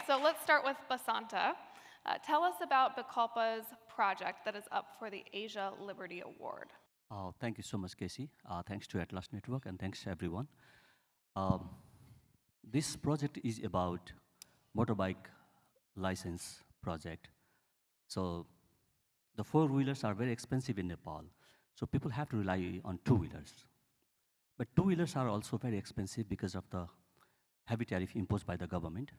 so let's start with Basanta. Tell us about Bikalpa's project that is up for the Asia Liberty Award. Thank you so much, Casey. Thanks to Atlas Network and thanks to everyone. This project is about motorbike license project. So the four-wheelers are very expensive in Nepal. So people have to rely on two-wheelers. But two-wheelers are also very expensive because of the heavy tariff imposed by the government.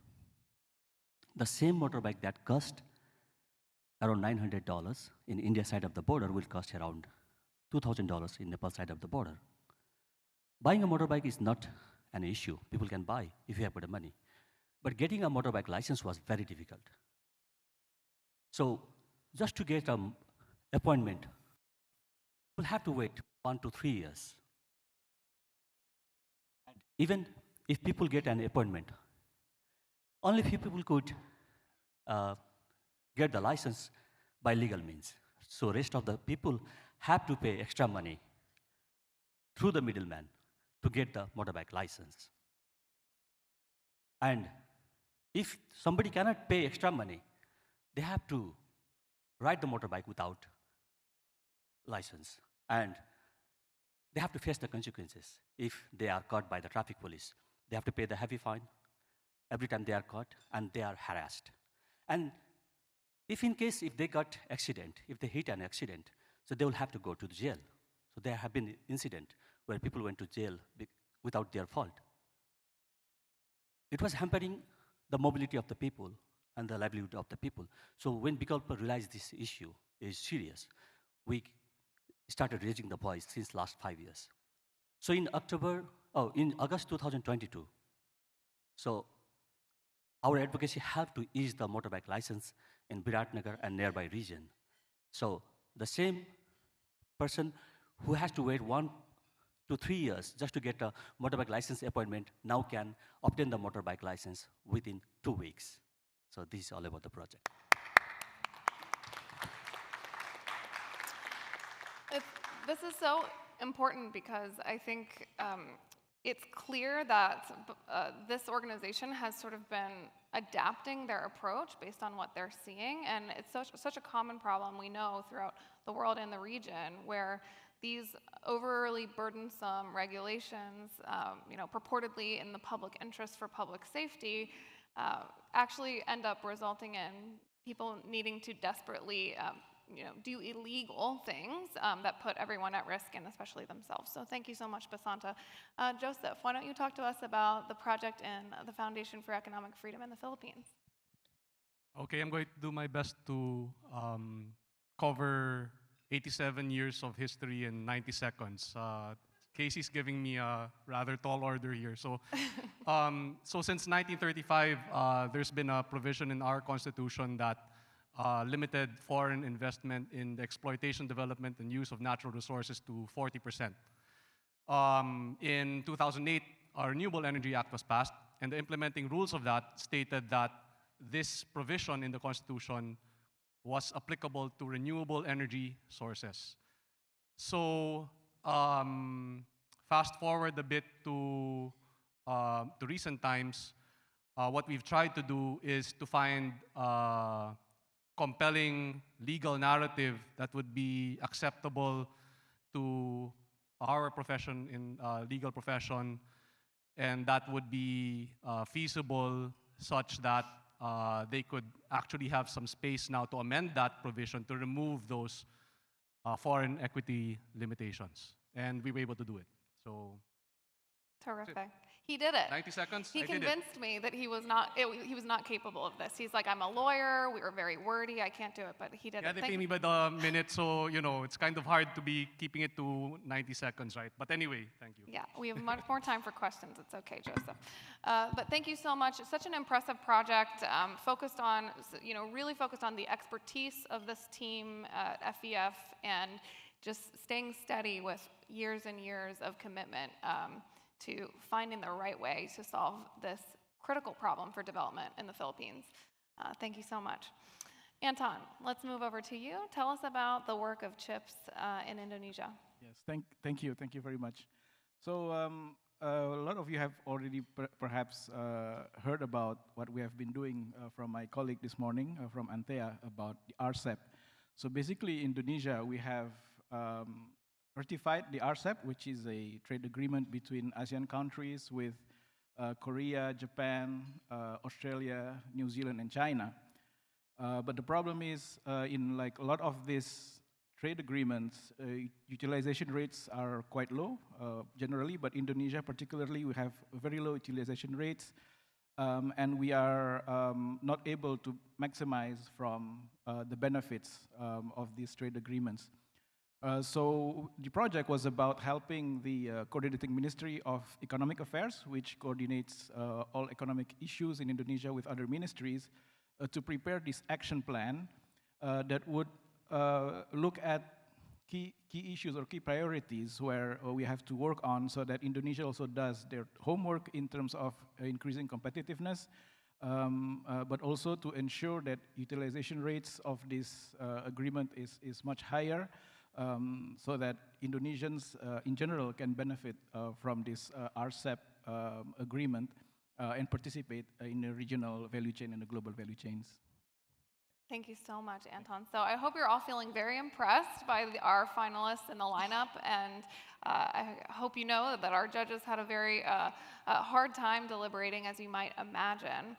The same motorbike that cost around $900 in India side of the border will cost around $2,000 in Nepal side of the border. Buying a motorbike is not an issue. People can buy if you have the money. But getting a motorbike license was very difficult. So just to get an appointment, you'll have to wait 1 to 3 years. And even if people get an appointment, only few people could get the license by legal means. So rest of the people have to pay extra money through the middleman to get the motorbike license. And if somebody cannot pay extra money, they have to ride the motorbike without license. And they have to face the consequences if they are caught by the traffic police. They have to pay the heavy fine every time they are caught, and they are harassed. And if in case if they got accident, if they hit an accident, so they will have to go to the jail. So there have been incident where people went to jail without their fault. It was hampering the mobility of the people and the livelihood of the people. So when Bikalpa realized this issue is serious, we started raising the voice since last 5 years. So in August 2022, so our advocacy helped to ease the motorbike license in Biratnagar and nearby region. So the same person who has to wait 1 to 3 years just to get a motorbike license appointment now can obtain the motorbike license within 2 weeks. So this is all about the project. This is so important because I think it's clear that this organization has sort of been adapting their approach based on what they're seeing, and it's such a common problem we know throughout the world and the region where these overly burdensome regulations, purportedly in the public interest for public safety, actually end up resulting in people needing to desperately do illegal things that put everyone at risk, and especially themselves. So thank you so much, Basanta. Joseph, why don't you talk to us about the project in the Foundation for Economic Freedom in the Philippines? Okay, I'm going to do my best to cover 87 years of history in 90 seconds. Casey's giving me a rather tall order here. So, so since 1935, there's been a provision in our Constitution that limited foreign investment in the exploitation, development, and use of natural resources to 40%. In 2008, our Renewable Energy Act was passed, and the implementing rules of that stated that this provision in the Constitution was applicable to renewable energy sources. So, fast forward a bit to recent times, what we've tried to do is to find compelling legal narrative that would be acceptable to our profession in legal profession, and that would be feasible such that they could actually have some space now to amend that provision to remove those foreign equity limitations. And we were able to do it. So terrific. He did it. 90 seconds. He convinced me that he was not capable of this. He's like, I'm a lawyer. We were very wordy. I can't do it, but he did it. Yeah, they pay me by the minute, so it's kind of hard to be keeping it to 90 seconds, right? But anyway, thank you. Yeah, we have much more time for questions. It's okay, Joseph. But thank you so much. It's such an impressive project, really focused on the expertise of this team at FEF and just staying steady with years and years of commitment to finding the right way to solve this critical problem for development in the Philippines. Thank you so much. Anton, let's move over to you. Tell us about the work of CHIPS in Indonesia. Yes, thank you very much. So a lot of you have already perhaps heard about what we have been doing from my colleague this morning, from Antea, about the RCEP. So basically, Indonesia, we have ratified the RCEP, which is a trade agreement between ASEAN countries with Korea, Japan, Australia, New Zealand, and China. But the problem is, in like a lot of these trade agreements, utilization rates are quite low generally, but Indonesia particularly, we have very low utilization rates, and we are not able to maximize from the benefits of these trade agreements. So the project was about helping the Coordinating Ministry of Economic Affairs, which coordinates all economic issues in Indonesia with other ministries, to prepare this action plan that would look at key issues or key priorities where we have to work on so that Indonesia also does their homework in terms of increasing competitiveness, but also to ensure that utilization rates of this agreement is much higher, so that Indonesians in general can benefit from this RCEP agreement and participate in a regional value chain and the global value chains. Thank you so much, Anton. So I hope you're all feeling very impressed by our finalists in the lineup, and I hope you know that our judges had a very hard time deliberating, as you might imagine.